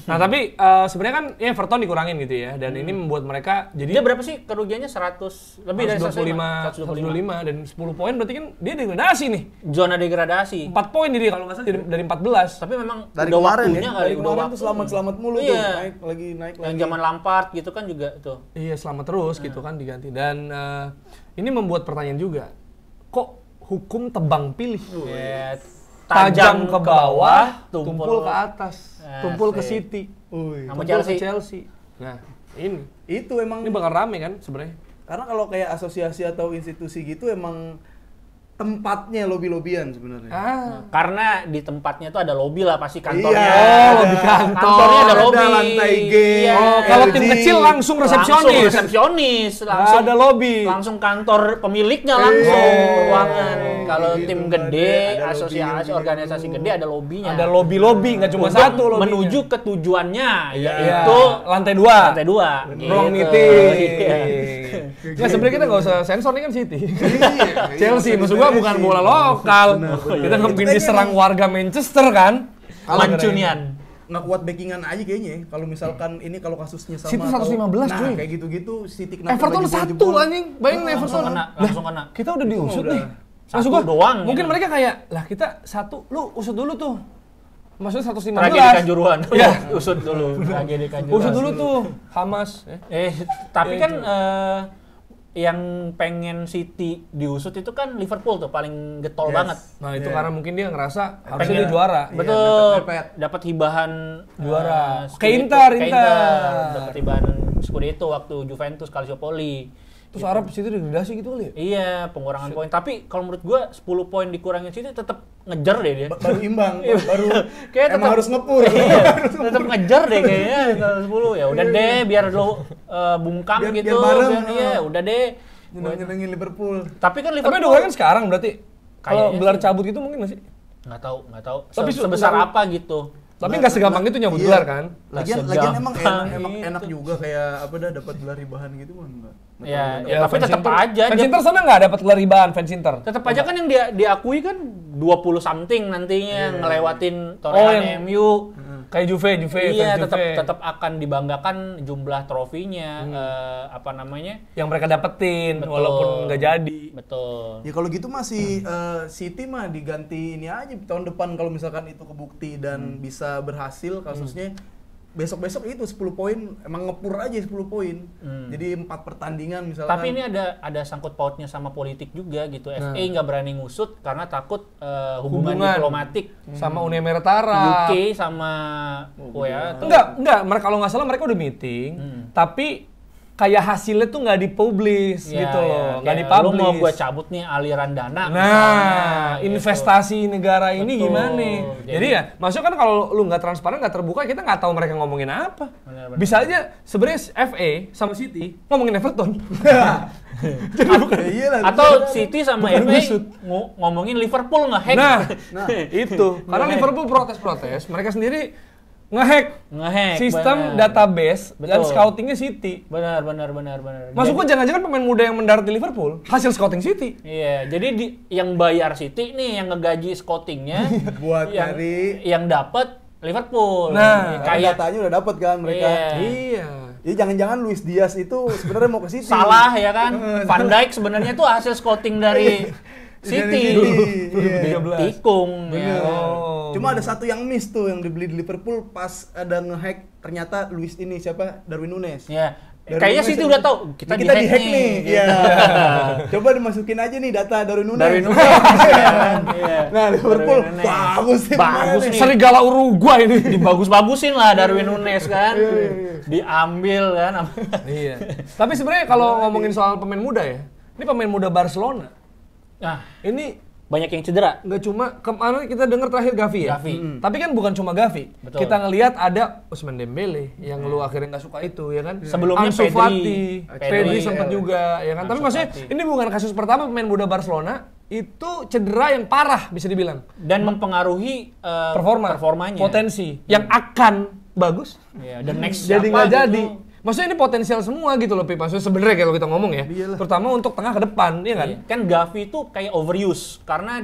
Nah, tapi sebenarnya kan ya Everton dikurangin gitu ya. Dan ini membuat mereka dia jadi berapa sih kerugiannya 100 lebih dari 125 dan 10 poin berarti kan dia degradasi nih. zona degradasi. 4 poin jadi kalau nggak salah dari 14. Tapi memang Dari udah kemarin waktunya ya, kali, dari udah kemarin tuh waktunya. selamat mulu tuh, Iya. naik lagi. Yang zaman Lampard gitu kan juga tuh. Iya, selama terus gitu kan diganti. Dan ini membuat pertanyaan juga. Kok hukum tebang pilih? Ya, Tajam ke bawah, tumpul ke atas, tumpul ke Asik. City, Sama tumpul ke Chelsea. Chelsea. Nah, ini Itu emang bakal rame kan sebenarnya. karena kalau kayak asosiasi atau institusi gitu emang tempatnya lobby-lobbyan sebenarnya. Karena di tempatnya tuh ada lobby lah pasti kantornya. Iya, Oh, lobby kantor. Kantornya ada lobby. Ada lantai G. Iya. Oh, kalau tim LG. kecil langsung resepsionis. Langsung resepsionis, langsung Ada lobby. langsung kantor pemiliknya langsung ruangan. Kalau Gitu, tim ada gede, lobby asosiasi, gitu. organisasi gede ada lobbynya. Ada lobby-lobby, nggak cuma Untuk satu lobbynya. menuju ke tujuannya, Iya, yaitu lantai 2. lantai 2. Ruang meeting. Nggak, sebenarnya kita nggak usah sensor nih kan City. Chelsea, maksud gua bukan bola lokal. Kita mungkin diserang warga Manchester kan. Mancunian. Nggak kuat backingan aja kayaknya ya. Kalau misalkan ini kalau kasusnya sama City 115 nah, cuy. kayak gitu-gitu City kenapa Everton lagi 1 jebol-jebol? anjing. Bayangin Everton. Langsung kena. Kita udah diusut udah. nih. Maksud Satu gua doang, mungkin gitu. mereka kayak, lah kita 1, lu usut dulu tuh. Maksudnya 115. Tragedi Kanjuruhan. Iya. Usut dulu. Tragedi Kanjuruhan. Usut dulu tuh. Hamas. Tapi kan yang pengen City diusut itu kan Liverpool tuh paling getol Yes. banget. Nah, itu karena mungkin dia ngerasa harusnya Pengen- dia juara. Betul. mepet. Dapat hibahan Juara. Scudetto. Kayak Inter. Dapat hibahan Scudetto waktu Juventus Calciopoli. Terus Arab situ degradasi gitu kali ya? Iya, pengurangan poin. Tapi kalau menurut gua 10 poin dikurangin City tetap ngejar deh dia. Baru imbang, baru Kayak emang harus ngepur. Iya, tetap ngejar deh kayaknya kalau 10. Ya udah deh biar lo bungkam Biar- gitu. biar bareng, Iya, udah deh. Nyenengin Liverpool. Tapi kan Tapi Liverpool udah kan sekarang berarti. Kalau Kayaknya gelar sih. cabut gitu mungkin nggak sih? nggak tahu. Tapi Sebesar nggak- apa gitu. Tapi nggak segampang itu nyambut Iya. gelar kan? Lagian Segampang emang itu. enak juga kayak apa dah dapat gelar ribahan gitu kan enggak. Ya, Ya, tapi fans tetap Inter- aja Fans dia- Inter sana nggak dapat gelar ribahan fans Inter. tetap aja kan yang dia diakui kan 20 something nantinya ngelewatin Oh, torehan yang- MU. Kayak Juve, Iya, fans Juve. tetap akan dibanggakan jumlah trofinya, apa namanya? Yang mereka dapetin Betul. walaupun nggak jadi. Betul. Ya kalau gitu masih City mah diganti ini aja tahun depan kalau misalkan itu kebukti dan bisa berhasil kasusnya. Besok-besok itu 10 poin emang ngepur aja 10 poin. Jadi 4 pertandingan misalkan. Tapi ini ada sangkut pautnya sama politik juga gitu. FA nggak berani ngusut karena takut hubungan diplomatik sama Uni Emirat Arab. UK sama ya. Enggak, mereka kalau nggak salah mereka udah meeting, tapi kayak hasilnya tuh nggak dipublish gitu loh, nggak Lu mau dipublish. gue cabut nih aliran dana. Nah, misalnya, gitu. investasi negara ini Betul. gimana? Jadi ya, maksudnya kan kalau lu nggak transparan, nggak terbuka, kita nggak tahu mereka ngomongin apa. Benar. Bisa aja sebenarnya FA sama City ngomongin Everton. Atau City sama bukan FA gusut. ngomongin Liverpool nge-hack. Nah, itu karena Liverpool protes-protes, mereka sendiri ngehack sistem database dan scoutingnya City. Benar. Maksudku jangan-jangan pemain muda yang mendarat di Liverpool hasil scouting City. Iya, jadi yang bayar City nih yang ngegaji scoutingnya buat yang dapat Liverpool. Nah, kayak datanya udah dapat kan mereka. Iya. Jadi jangan-jangan Luis Diaz itu sebenarnya mau ke City. Salah ya kan? Van Dijk sebenarnya itu hasil scouting dari City. Tikung. Ya. Cuma ada satu yang miss tuh yang dibeli di Liverpool pas ada ngehack ternyata Luis ini siapa? Darwin Nunes. Ya. Kayaknya City udah tahu kita dihack nih. Iya. Coba dimasukin aja nih data Darwin Nunes. Nah, Liverpool bagus nih. Serigala Uruguay ini. Dibagus-bagusin lah Darwin Nunes kan. Diambil kan. Iya. Tapi sebenarnya kalau ngomongin soal pemain muda ya, ini pemain muda Barcelona. Nah, ini banyak yang cedera. Nggak cuma kemarin kita dengar terakhir Gavi ya. Tapi kan bukan cuma Gavi. Betul. Kita ngelihat ada Ousmane Dembele yang lu akhirnya nggak suka itu ya kan. Sebelumnya Ansu Fati, Pedri sempat juga ya kan. Tapi maksudnya ini bukan kasus pertama pemain muda Barcelona itu cedera yang parah bisa dibilang dan mempengaruhi performanya. Potensi yang akan bagus. Ya, dan next jadi nggak gitu. jadi. Maksudnya ini potensial semua gitu loh, Pip. Maksudnya sebenarnya kalau kita ngomong ya, terutama untuk tengah ke depan, ya kan? Iya. Kan Gavi itu kayak overuse karena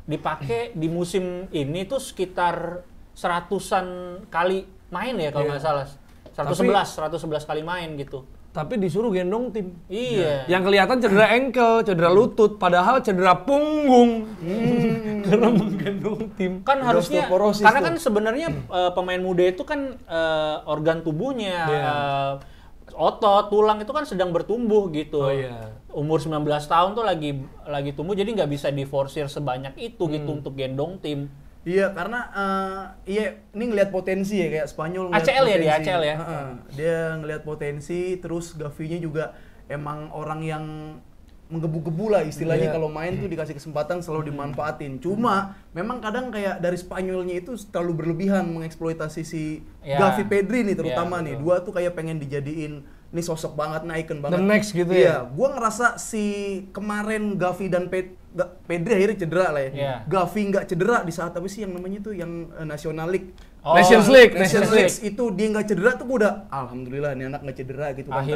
dipakai di musim ini tuh sekitar 100-an kali main ya kalau nggak salah. 111 kali main gitu. Tapi disuruh gendong tim. Iya. Yang kelihatan cedera ankle, cedera lutut, padahal cedera punggung. Karena menggendong tim. Kan harusnya, karena kan sebenarnya pemain muda itu kan organ tubuhnya, otot, tulang itu kan sedang bertumbuh gitu. Umur 19 tahun tuh lagi tumbuh, jadi nggak bisa diforsir sebanyak itu gitu untuk gendong tim. Iya, karena ini ngelihat potensi ya kayak Spanyol ngelihat ACL potensi. Ya, dia ACL ya. Dia ngelihat potensi, terus Gavi-nya juga emang orang yang menggebu-gebu lah istilahnya kalau main tuh dikasih kesempatan selalu dimanfaatin. Cuma memang kadang kayak dari Spanyolnya itu terlalu berlebihan mengeksploitasi si Gavi Pedri nih terutama nih. Dua tuh kayak pengen dijadiin ini sosok banget, icon banget. The next gitu ya. Iya, gua ngerasa si kemarin Gavi dan Pedri akhirnya cedera lah ya. Gavi nggak cedera di saat apa sih yang namanya tuh yang National League. Nations League itu dia nggak cedera tuh gua udah alhamdulillah nih anak nggak cedera gitu kan.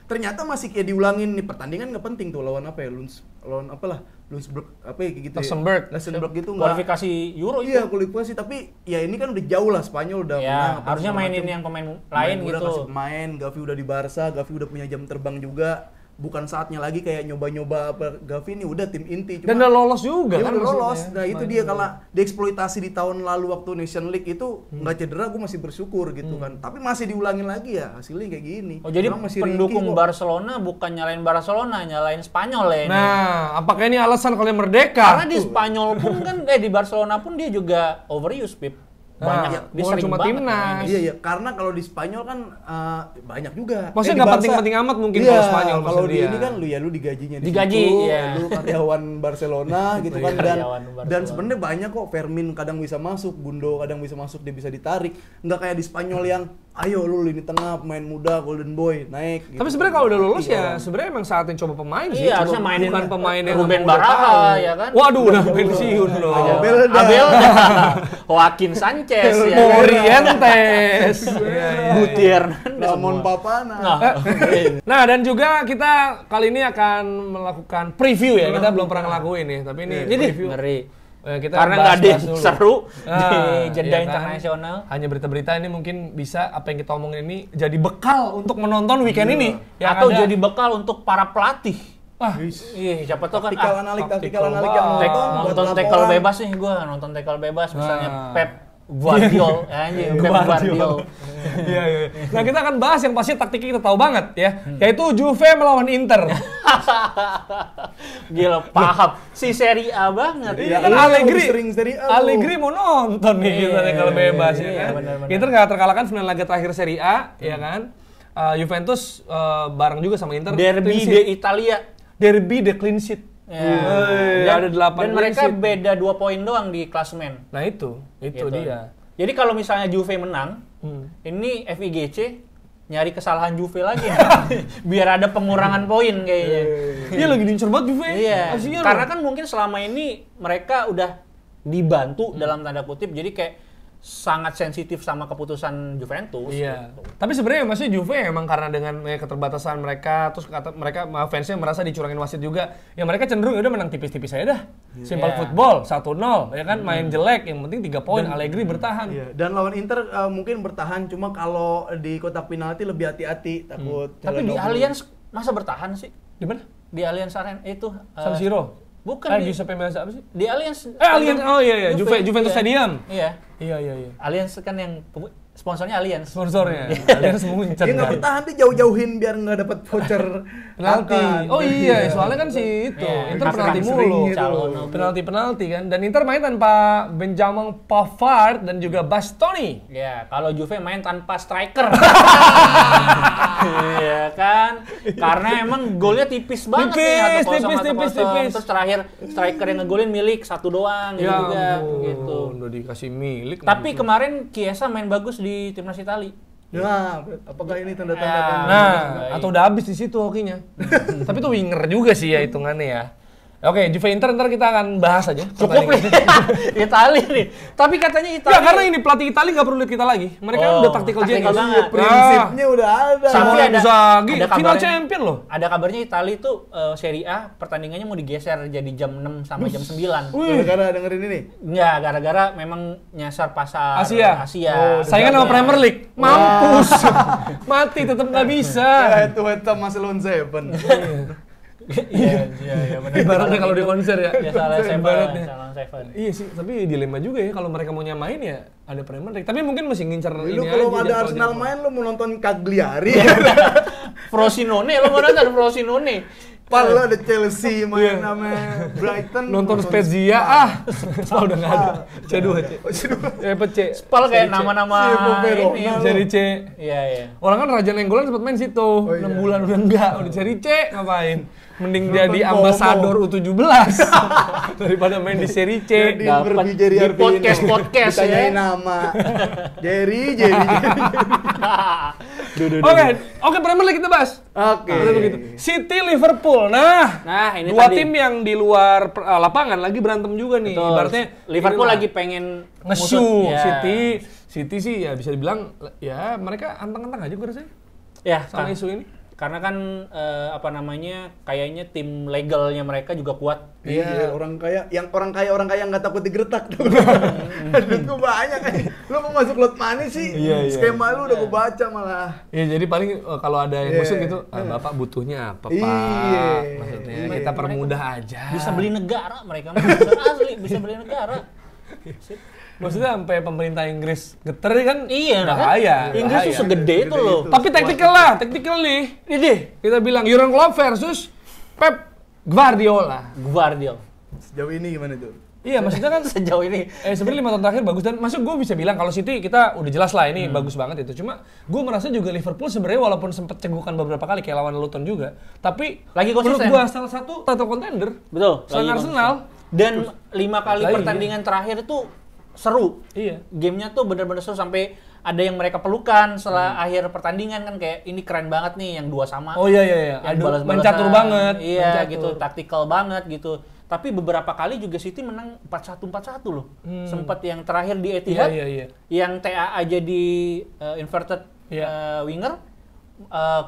Ternyata masih kayak diulangin nih pertandingan nggak penting tuh lawan apa ya lawan apalah Luxembourg apa ya gitu Luxembourg gitu kualifikasi Euro itu. Iya kualifikasi tapi ya ini kan udah jauh lah Spanyol udah menang, harusnya mainin yang pemain lain gitu. Main Gavi udah di Barca, Gavi udah punya jam terbang juga. Bukan saatnya lagi kayak nyoba-nyoba apa Gavi ini udah tim inti. Dan udah lolos juga kan. Udah lolos. Nah itu dia kalau dieksploitasi di tahun lalu waktu Nation League itu nggak cedera, gue masih bersyukur gitu kan. Tapi masih diulangin lagi ya hasilnya kayak gini. Oh jadi pendukung Barcelona bukan nyalain Barcelona, nyalain Spanyol ya ini. Nah apakah ini alasan kalau merdeka? Karena di Spanyol pun kan di Barcelona pun dia juga overuse Pip. Banyak, bukan cuma timnas. Iya, karena kalau di Spanyol kan banyak juga. Maksudnya nggak penting-penting amat mungkin kalau Spanyol. Kalau di ini kan lu digajinya di digaji, situ, lu karyawan Barcelona gitu kan dan sebenarnya banyak kok. Fermin kadang bisa masuk, Gundo kadang bisa masuk, dia bisa ditarik. Nggak kayak di Spanyol yang ayo lu lini tengah pemain muda Golden Boy naik. Gitu. Tapi sebenarnya kalau udah lulus ya sebenarnya emang saatnya coba pemain sih. Iya, harusnya mainin bukan pemain yang Ruben Baraja ya kan. Waduh udah pensiun loh. Abel Joaquin Sanchez ya. Morientes. Gutierrez. Ramon Papana. Nah, dan juga kita kali ini akan melakukan preview ya. Kita belum pernah ngelakuin nih, tapi ini preview. Kita karena nggak ada seru di jeda internasional. Hanya berita-berita ini mungkin bisa apa yang kita omongin ini jadi bekal untuk menonton weekend ini. Atau jadi bekal untuk para pelatih. Iya, siapa tahu kan taktikal analik yang nonton tackle bebas nih gua, nonton tackle bebas misalnya Pep Guardiola, Pep Guardiola. Iya. Nah kita akan bahas yang pasti taktiknya kita tahu banget ya, yaitu Juve melawan Inter. Gila paham, si Serie A banget. Iya kan Allegri mau nonton nih kita tackle bebas ya kan. Inter nggak terkalahkan 9 laga terakhir Serie A, ya kan. Juventus bareng juga sama Inter. Derby de Italia. Derby de clean sheet. Ada 8 dan mereka beda 2 poin doang di klasemen. Nah itu gitu. Dia. Jadi kalau misalnya Juve menang, ini FIGC nyari kesalahan Juve lagi. Biar ada pengurangan poin kayaknya. Iya lagi diincer banget Juve. Iya. Karena kan mungkin selama ini mereka udah dibantu dalam tanda kutip. Jadi kayak sangat sensitif sama keputusan Juventus. Iya. Gitu. Tapi sebenarnya masih Juve emang karena dengan keterbatasan mereka, terus mereka fansnya merasa dicurangin wasit juga. Ya mereka cenderung udah menang tipis-tipis aja dah. Simple football 1-0 ya kan, main jelek yang penting 3 poin, Allegri bertahan. Iya. Dan lawan Inter mungkin bertahan, cuma kalau di kotak penalti lebih hati-hati, takut. Tapi di Allianz masa bertahan sih? Di mana? Di Allianz Arena itu San Siro. bukan di Giuseppe Meazza apa sih? di Allianz. Allianz. Oh iya Juventus Stadium. Iya. Iya. Allianz kan yang sponsornya Allianz. Sponsornya. Allianz muncul. Dia nggak bertahan, dia jauh-jauhin biar nggak dapat voucher penalti. makan. Oh iya, soalnya kan si itu Inter penalti mulu. Penalti kan. Dan Inter main tanpa Benjamin Pavard dan juga Bastoni. Ya, kalau Juve main tanpa striker. Iya kan? Karena emang golnya tipis banget nih, 1-0 tipis. Terus terakhir striker yang ngegolin milik satu doang gitu juga gitu. Udah dikasih milik. Tapi kemarin Chiesa main bagus di timnas Italia. Nah, apakah ini tanda-tanda? Nah, atau udah habis di situ hokinya. Tapi tuh winger juga sih ya hitungannya ya. Oke, Juve Inter ntar kita akan bahas aja. Cukup nih. Italia nih. Tapi katanya Italia. Ya karena ini pelatih Italia nggak perlu lihat kita lagi. Mereka kan udah tactical genius. banget. Prinsipnya udah ada. Tapi ada final kabarnya- champion loh. Ada kabarnya Italia itu Serie A pertandingannya mau digeser jadi jam 6 sama jam 9. Gara-gara dengerin ini. Enggak, gara-gara memang nyasar pasar Asia. Saingan sama Premier League. Mampus. Mati tetap nggak bisa. Ya, itu masih Lone Seven. Iya benar. Ibaratnya kalau di konser ya. Ya salah Ibaratnya. Seven. Iya sih, tapi dilema juga ya kalau mereka mau nyamain ya ada Premier League. Tapi mungkin masih ngincer Lu ini kalau aja, ada jadwal- Arsenal jadwal. main, lu mau nonton Cagliari. Frosinone, lo mau nonton Frosinone? Pal lu ada Chelsea main sama Brighton. Nonton Spezia Spal udah nggak ada. C2 C. C. Spal kayak nama-nama Si Verona. ini. Seri C. Iya. Orang kan Raja Nenggolan sempat main situ. 6 bulan udah enggak, udah seri C ngapain? Mending Nonton jadi Como. ambasador U17 daripada main di seri C. Jadi Dapat pergi Jerry di Arvino. podcast Ditanyain ya. nama. Jerry. Oke, Premier League kita bahas. Oke. Udah begitu. City Liverpool. Nah, ini dua tadi. tim yang di luar lapangan lagi berantem juga nih. Betul. Ibaratnya Liverpool inilah, lagi pengen nge-show ngusut. Ya. City sih ya bisa dibilang ya mereka anteng-anteng aja gue rasanya Ya, sama isu ini. karena kan kayaknya tim legalnya mereka juga kuat. Iya, orang kaya nggak takut digertak tuh. Duit gua banyak kan. Lu mau masuk lot money sih? Iya. Skema lu udah gua baca malah. Ya jadi paling kalau ada yang Iya. musuh gitu, Bapak butuhnya apa Pak? Iya. Maksudnya Iya. kita permudah aja. Bisa beli negara mereka. Asli bisa beli negara. Maksudnya sampai pemerintah Inggris geter kan? Iya, bahaya. Inggris tuh bahaya. segede itu loh. Tapi taktikal nih. Ini kita bilang Jurgen Klopp versus Pep Guardiola. Sejauh ini gimana tuh? Iya, maksudnya kan Sejauh ini sebenarnya 5 tahun terakhir bagus dan masuk gue bisa bilang kalau City kita udah jelas lah ini bagus banget itu. Cuma gue merasa juga Liverpool sebenarnya walaupun sempat cegukan beberapa kali kayak lawan Luton juga, tapi Lagi menurut konsisten. gue salah satu title contender. betul. Selain lagi Arsenal. Dan 5 kali Lagi, pertandingan terakhir itu seru. Iya. Gamenya tuh bener-bener seru sampai ada yang mereka pelukan setelah akhir pertandingan kan kayak ini keren banget nih yang 2 sama. Oh iya. Yang Aduh, balas-balasan. mencatur banget. Iya mencatur. gitu, taktikal banget gitu. Tapi beberapa kali juga City menang 4-1 loh. Sempet yang terakhir di Etihad. Iya. Yang TAA jadi inverted winger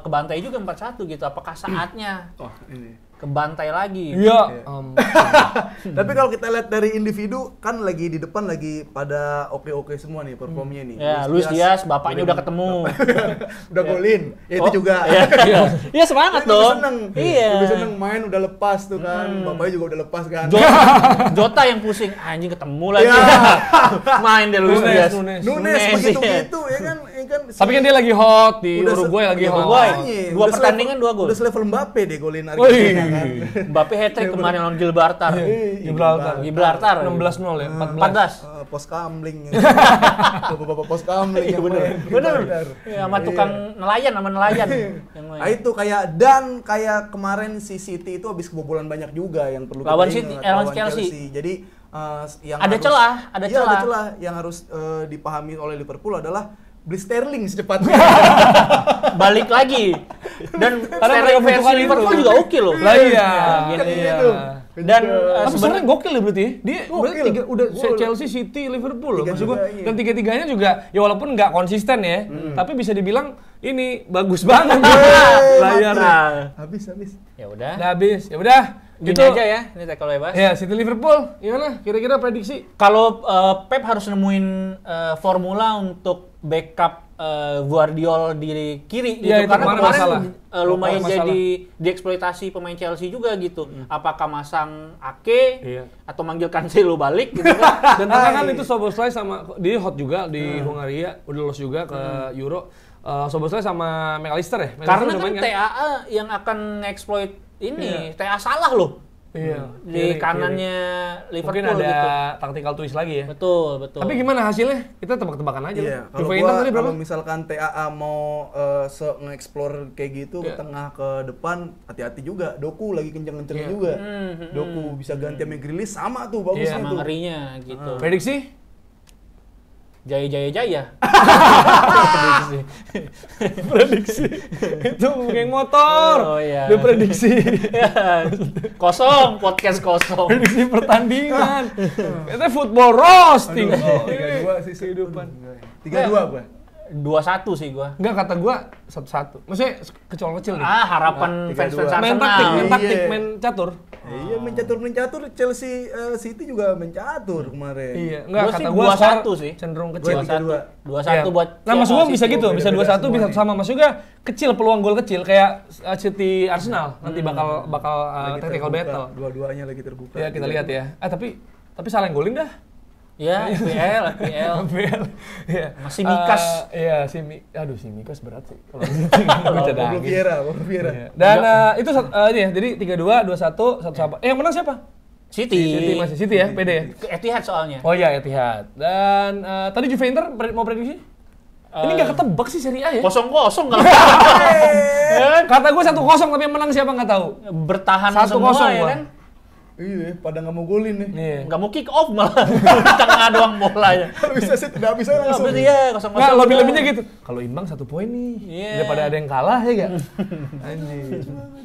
kebantai juga 4-1 gitu. Apakah saatnya Oh, ini. kebantai lagi? Iya. Tapi kalau kita lihat dari individu kan lagi di depan lagi pada oke semua nih performnya nih. Ya, Luis Diaz bapaknya udah ketemu. Udah golin. Ya, itu juga. Iya semangat Lebih dong. seneng. Iya. Lebih seneng main udah lepas tuh kan. Bapaknya juga udah lepas kan. Jota yang pusing, anjing ketemu lagi. Ya. Main deh Luis Diaz. Nunes. Nunes begitu-gitu ya kan. Tapi kan dia lagi hot di Uruguay lagi hot. Uruguay. Makanya, 2 udah pertandingan, selevel- 2 gol. Udah selevel Mbappe deh golin Argentina kan. Mbappe hat-trick kemarin lawan Gibraltar. Gibraltar. 16-0 ya, 14. Pos kamling. Bapak pos kamling yang main. Bener. Ya, sama tukang nelayan yang main. Ah itu kayak kemarin si City itu habis kebobolan banyak juga yang perlu Lawan kita City, ingat, lawan lawan Chelsea. Jadi yang Ada harus- celah, ada Iya, celah. yang harus dipahami oleh Liverpool adalah beli Sterling secepatnya. Balik lagi. Dan Karena mereka Sterling versi butuhkan itu. Liverpool juga oke loh. Lah iya. Gini. Kan gitu. Dan Tapi sebenarnya gokil ya berarti. Dia berarti Gokil. udah Chelsea, City, Liverpool loh. Maksud gua. Tiga-tiganya. Dan tiga-tiganya juga ya walaupun nggak konsisten ya, tapi bisa dibilang ini bagus banget layarnya. Habis. ya udah. Udah habis. Ya udah. Gini Gitu aja ya, ini tackle bebas. Ya, City Liverpool. Gimana? Kira-kira prediksi? Kalau Pep harus nemuin formula untuk backup Guardiola di kiri Iya, gitu itu karena kemarin kemarin masalah. lumayan Masalah. jadi dieksploitasi pemain Chelsea juga gitu. Apakah masang Ake Iya. atau manggil Cancelo balik gitu kan? Dan tengah kan itu Szoboszlai sama dia hot juga di Hungaria, udah lolos juga ke Euro. Szoboszlai sama McAllister ya. Karena McAllister kan udah main TAA yang akan nge-exploit ini, TAA salah loh. Iya. Di Kiri. kanannya Liverpool Mungkin ada gitu. tactical twist lagi ya. Betul. Tapi gimana hasilnya? Kita tebak-tebakan aja. Iya, lah. kalau Juve Inter tadi berapa? kalau misalkan TAA mau nge-explore kayak gitu ke Iya. tengah ke depan, hati-hati juga. Doku lagi kenceng-kencengnya juga. Doku bisa ganti sama Grealish sama tuh bagusnya Sama tuh. ngerinya gitu. Prediksi? Jaya. Prediksi. Itu geng motor. Oh, iya. Dia prediksi. Kosong, podcast kosong. Prediksi pertandingan. Itu football roasting. Aduh, Oh, 3-2 sih kehidupan. 3-2 gua. 2-1 sih gua. Enggak, kata gua 1-1. Maksudnya kecil nih. Harapan fans-fans 3-2. Main Arsenal. taktik, Iya. main catur. Iya, mencatur Chelsea City juga mencatur kemarin. Iya, enggak Gua kata sih gua 2-1 skor sih. cenderung kecil. 2-1 buat Nah, maksud gua bisa City. gitu, bisa Beda-beda 2-1 bisa semua sama. Maksud gua kecil peluang gol kecil kayak City Arsenal nanti bakal Lagi tactical terbuka, battle. Dua-duanya lagi terbuka. Ya, kita lihat ya. Tapi salah yang golin dah. Ya, FPL. FPL. Iya. Masih Mikas. Iya, si Mikas berat sih. Kalau gitu Pablo cadangin. Vieira. Iya. Dan itu ini ya, jadi 3-2, 2-1, 1-1. yang menang siapa? City. City masih City ya, pede ya. Ke Etihad soalnya. Oh iya, Etihad. Dan tadi Juve Inter mau prediksi? Ini nggak ketebak sih Serie A ya. 0-0 kalau Kata gue 1-0 tapi yang menang siapa nggak tahu. bertahan 1-0 semua ya gua. kan. Iya, pada nggak mau golin nih. Iya. Nggak mau kick off malah. Tengah doang bolanya. Kalau bisa sih tidak bisa langsung. Tapi dia 0-0. Nggak, lebih-lebihnya gitu. Kalau imbang 1 poin nih. Iya. Daripada ada yang kalah ya nggak? Anjir.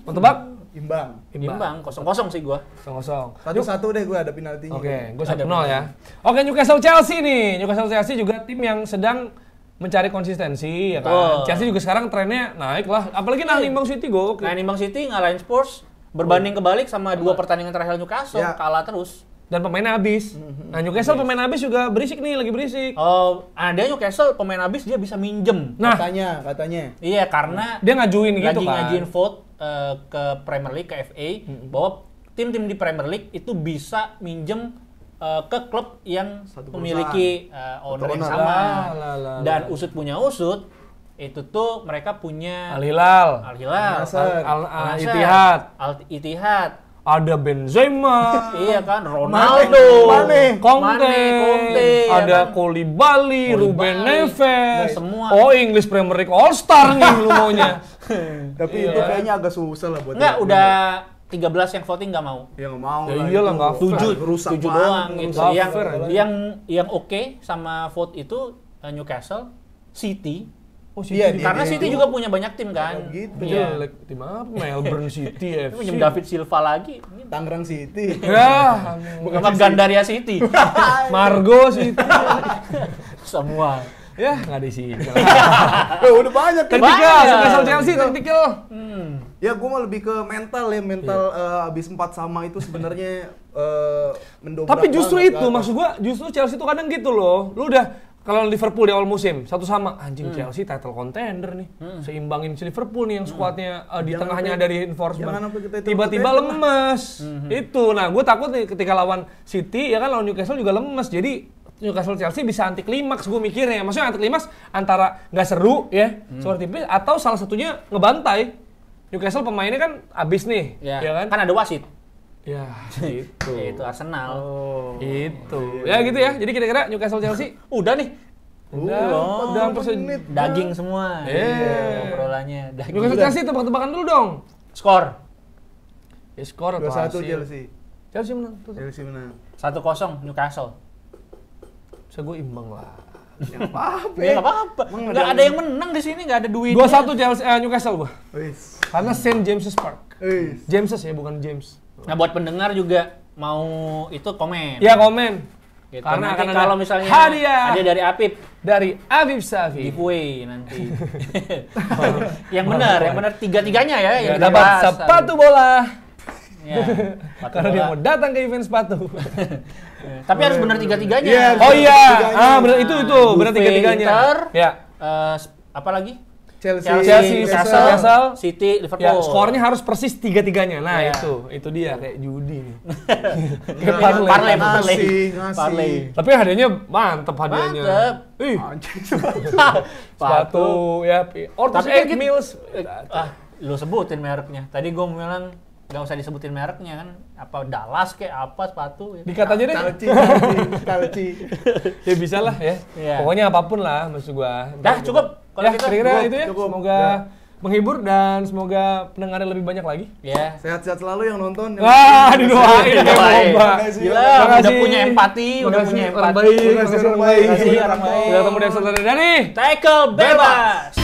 Mau tebak? Imbang. Imbang 0-0 sih gua. 0-0. 1-1 deh gue ada penaltinya. Oke, gue 1-0 ya. Oke, Newcastle Chelsea nih. Newcastle Chelsea juga tim yang sedang mencari konsistensi ya kan. Betul. Chelsea juga sekarang trennya naik lah. Apalagi nahan imbang City gue. Nah, Imbang City ngalahin Spurs berbanding kebalik sama 2 pertandingan terakhir Newcastle Ya. kalah terus. Dan pemainnya habis. Nah, Newcastle pemain habis juga berisik nih, lagi berisik. Oh, ada Newcastle pemain habis dia bisa minjem. Nah, Katanya. Iya, karena dia ngajuin gitu lagi kan. ngajuin vote ke Premier League, ke FA, bahwa tim-tim di Premier League itu bisa minjem ke klub yang Satu memiliki owner yang owner. sama. Lah. Dan usut punya usut, itu tuh mereka punya Al Hilal, Al Hilal, Al-Nassr. Al Ittihad, Al Ittihad, ada Benzema, iya kan, Ronaldo, Mane. Conte, ya ada kan? Koulibaly, Ruben Koulibaly. Neves. Nah, semua. Oh, English Premier League All Star nih lu maunya. Tapi Iya. itu kayaknya agak susah lah buat. Enggak, udah 13 yang voting nggak mau. Ya nggak mau. Ya lah iyalah, itu. nggak fair. 7 Rusak banget, doang rusak gitu. Nggak Yang fair, yang oke sama vote itu Newcastle, City. Oh, Iya, Karena dia City itu. juga punya banyak tim kan. Gitu. Iya. jelek. Tim apa? Melbourne City Ini FC. pinjam David Silva lagi. Ini Tangerang City. Ya, bukan Gandaria City. Margo City. Semua. Ya, nggak ada sih. Udah banyak kan. Taktikal, Banyak. Newcastle Chelsea taktikal. Ya gue mah lebih ke mental ya, abis 4 sama itu sebenarnya mendobrak. Tapi justru banget itu, ke atas. maksud gua, justru Chelsea itu kadang gitu loh. Lu udah kalau Liverpool di awal musim 1 sama, anjing Chelsea title contender nih. Seimbangin si Liverpool nih yang skuadnya di Jangan tengahnya sampai- ada reinforcement. jangan sampai kita title Tiba-tiba contender. lemes. Itu. Nah, gue takut nih ketika lawan City ya kan lawan Newcastle juga lemes. Jadi Newcastle Chelsea bisa anti klimaks gue mikirnya. Maksudnya anti klimaks antara nggak seru ya, skor tipis atau salah satunya ngebantai. Newcastle pemainnya kan abis nih, Ya, ya kan? kan ada wasit. Ya, gitu. Yaitu Arsenal. Oh. Itu. Ya gitu ya. Jadi kira-kira Newcastle Chelsea Udah nih. udah hampir menit. Daging semua. Iya. Obrolannya daging. Newcastle Chelsea tebak-tebakan dulu dong. Skor Ya skor atau 2-1 hasil? Chelsea. Chelsea menang. Chelsea menang. 1-0 Newcastle. Bisa gue imbang lah. Ya apa? Ya nggak apa-apa. Emang Nggak ada yang menang di sini, nggak ada duit. 2-1 Chelsea Newcastle gua. Wis. Karena St James's Park. Wis. James's ya bukan James. Nah, buat pendengar juga mau itu komen. Ya komen. Gitu. Karena nanti akan kalau ada misalnya hadiah dari Apip dari Afif Safi. giveaway nanti. Yang benar tiga-tiganya ya yang Ya, dapat dibahas. sepatu bola. Ya, sepatu Karena dia bola. mau datang ke event sepatu. Tapi harus benar tiga-tiganya. Iya, Oh iya, tiga-tiganya. benar itu benar Buffet tiga-tiganya. Inter, Ya. Apa lagi? Chelsea, Chelsea, Newcastle, Newcastle. City, Liverpool. Ya, skornya harus persis tiga-tiganya. Nah, Ya. itu dia kayak judi nih. Kayak Parlay. ngasih. Tapi hadiahnya mantep hadiahnya. Mantep. Ih, Anjing. sepatu ya. Ortus Tapi kan 8 gitu- meals. Lu sebutin mereknya. Tadi gua mau bilang nggak usah disebutin mereknya kan. Apa Dallas kayak apa sepatu. Ya. Dikat aja deh. Kalci. Ya bisa lah ya. Iya. Pokoknya apapun lah maksud gua. Dah cukup. Kalau Ya, gitu. kira-kira cukup, itu ya. cukup. Semoga menghibur dan semoga pendengarnya lebih banyak lagi. Ya. Sehat-sehat selalu yang nonton. Wah, didoain kayak Didoain. bomba. Makasih. Gila, Terima udah kasih. punya empati, udah punya Orang empati. baik, Makasih orang baik. Makasih orang baik. Kita ketemu di episode dari Tackle bebas.